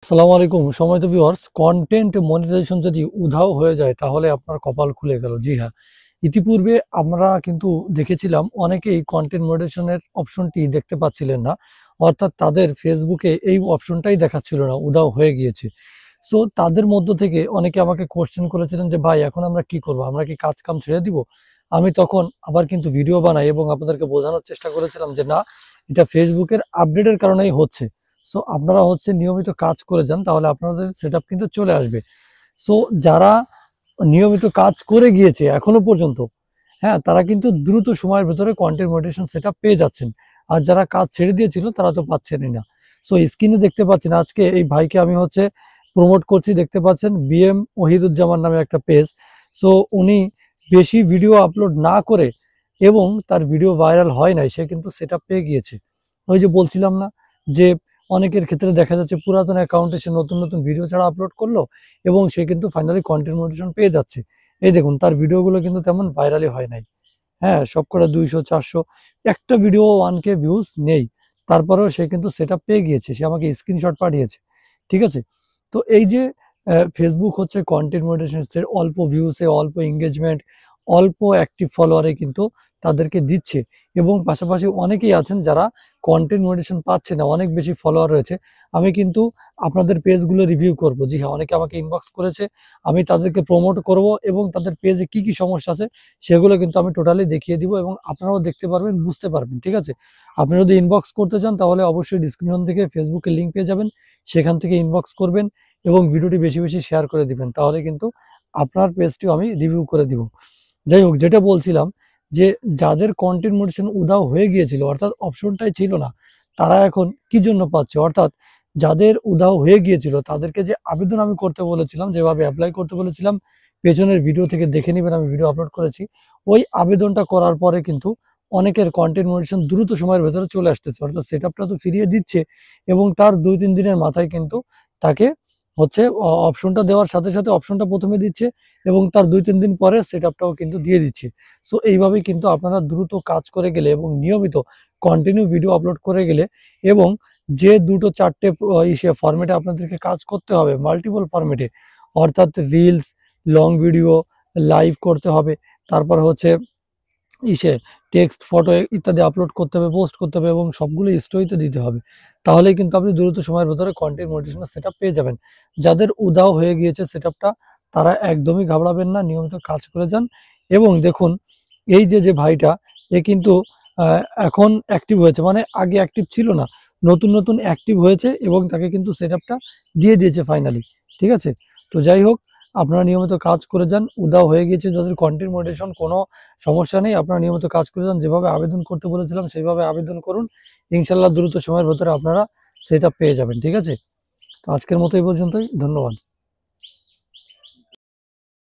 আসসালামু আলাইকুম সম্মানিত ভিউয়ার্স, কন্টেন্ট মনিটাইজেশন যদি উধাও হয়ে যায় তাহলে আপনার কপাল খুলে গেল। জি হ্যাঁ, ইতিপূর্বে আমরা কিন্তু দেখেছিলাম অনেকেই কন্টেন্ট মনিটাইজেশনের অপশনটি দেখতে পাচ্ছিলেন না, অর্থাৎ তাদের ফেসবুকে এই অপশনটাই দেখাচ্ছিল না, উধাও হয়ে গিয়েছে। সো তাদের মধ্য থেকে অনেকে আমাকে কোশ্চেন করেছিলেন যে ভাই এখন আমরা কি করব, আমরা কি কাজ কাম ছেড়ে দিব? আমি তখন আবার কিন্তু ভিডিও বানাই এবং আপনাদেরকে বোঝানোর চেষ্টা করেছিলাম যে না, এটা ফেসবুকের আপডেটের কারণেই হচ্ছে। সো আপনারা নিয়মিত কাজ করে যান, তাহলে আপনাদের সেটআপ কিন্তু চলে আসবে। সো যারা নিয়মিত কাজ করে গিয়েছে এখনো পর্যন্ত, হ্যাঁ, তারা কিন্তু দ্রুত সময়ের ভেতরে কন্টেন্ট মনিটাইজেশন সেটআপ পেয়ে যাচ্ছেন। আর যারা কাজ ছেড়ে দিয়েছিল তারা তো পাচ্ছেনই না। সো স্ক্রিনে দেখতে পাচ্ছেন আজকে এই ভাইকে আমি প্রমোট করছি, দেখতে পাচ্ছেন বিএম ওহিদুজ্জামান নামে একটা পেজ। সো উনি বেশি ভিডিও আপলোড না করে এবং তার ভিডিও ভাইরাল হয় নাই, সে কিন্তু সেটআপ পেয়ে গিয়েছে। ওই যে বলছিলাম না যে অনেকের ক্ষেত্রে দেখা যাচ্ছে পুরাতন অ্যাকাউন্টে সে নতুন নতুন ভিডিও ছাড়া আপলোড করলো এবং সে কিন্তু ফাইনালি কন্টেন্ট মনিটাইজেশন পেয়ে যাচ্ছে। এই দেখুন তার ভিডিওগুলো কিন্তু তেমন ভাইরালই হয় নাই। হ্যাঁ, সবকটা 200 400, একটা ভিডিও 1K ভিউজ নেই। তারপরেও সে কিন্তু সেটআপ পেয়ে গিয়েছে। সে আমাকে স্ক্রিনশট পাঠিয়েছে। ঠিক আছে? তো এই যে ফেসবুক কন্টেন্ট মনিটাইজেশন এর অল্প ভিউসে, অল্প এনগেজমেন্ট, অল্প অ্যাক্টিভ ফলোয়ারে কিন্তু তাদেরকে দিচ্ছে এবং পাশাপাশি অনেকেই আছেন যারা কন্টেন্ট মনিটাইজেশন পাচ্ছে না, অনেক বেশি ফলোয়ার রয়েছে। আমি কিন্তু আপনাদের পেজগুলো রিভিউ করব। জি হ্যাঁ, অনেকে আমাকে ইনবক্স করেছে। আমি তাদেরকে প্রমোট করব এবং তাদের পেজে কি, কি সমস্যা আছে সেগুলো কিন্তু আমি টোটালি দেখিয়ে দিব এবং আপনারাও দেখতে পারবেন, বুঝতে পারবেন। ঠিক আছে? আপনি যদি ইনবক্স করতে চান তাহলে অবশ্যই ডেসক্রিপশন থেকে ফেসবুকের লিংক পেয়ে যাবেন। সেখান থেকে ইনবক্স করবেন এবং ভিডিওটি বেশি, বেশি শেয়ার করে দিবেন। তাহলে কিন্তু আপনার পেজটিও আমি রিভিউ করে দিব। যাই হোক, যেটা বলছিলাম যে যাদের কন্টেন্ট মনিটাইজেশন উধাও হয়ে গিয়েছিল, অর্থাৎ অপশনটাই ছিল না, তারা এখন কি জন্য পাচ্ছে? অর্থাৎ যাদের উধাও হয়ে গিয়েছিল তাদেরকে যে আবেদন আমি করতে বলেছিলাম, যেভাবে এপ্লাই করতে বলেছিলাম, পেছনের ভিডিও থেকে দেখে নিবেন, আমি ভিডিও আপলোড করেছি। ওই আবেদনটা করার পরে কিন্তু অনেকের কন্টেন্ট মনিটাইজেশন দ্রুত সময়ের ভেতরে চলে আসতেছে, অর্থাৎ সেটআপটা তো ফিরিয়ে দিচ্ছে এবং তার 2-3 দিনের মাথায় কিন্তু তাকে অপশনটা দেওয়ার সাথে, সাথে অপশনটা ১ম এ দিচ্ছে এবং তার ২-৩ দিন পরে সেটআপটাও কিন্তু দিয়ে দিচ্ছে। সো এইভাবেই কিন্তু আপনারা দ্রুত কাজ করে গেলে এবং নিয়মিত কন্টিনিউ ভিডিও আপলোড করে গেলে এবং যে ২-৪ টে ফরম্যাটে আপনাদেরকে কাজ করতে হবে, মাল্টিপল ফরম্যাটে, অর্থাৎ রিলস, লং ভিডিও, লাইভ করতে হবে। তারপর ইসে টেক্সট, ফটো ইত্যাদি আপলোড করতে হবে, পোস্ট করতে হবে এবং সবগুলো স্টোরিতে দিতে হবে। তাহলেই কিন্তু আপনি দ্রুত সময়ের ভেতরে কন্টেন্ট মনিটাইজেশন সেটআপ পেয়ে যাবেন। যাদের উধাও হয়ে গিয়েছে সেটআপটা, তারা একদমই ঘাবড়াবেন না, নিয়মিত কাজ করে যান এবং দেখুন এই যে ভাইটা, এ কিন্তু আ এখন অ্যাক্টিভ হয়েছে। মানে আগে অ্যাক্টিভ ছিল না। নতুন, নতুন অ্যাক্টিভ হয়েছে এবং তাকে কিন্তু সেটআপটা দিয়ে দিয়েছে ফাইনালি। ঠিক আছে? তো যাই হোক, আপনারা নিয়মিত কাজ করে যান। উধাও হয়ে গিয়েছে যাদের কন্টেন্ট মনিটাইজেশন, কোনো সমস্যা নেই। আপনারা নিয়মিত কাজ করে যান। যেভাবে আবেদন করতে বলেছিলাম সেইভাবে আবেদন করুন। ইনশাআল্লাহ দ্রুত সময়ের ভেতরে আপনারা সেটআপ পেয়ে যাবেন। ঠিক আছে? তো আজকের মতো এই পর্যন্তই। ধন্যবাদ।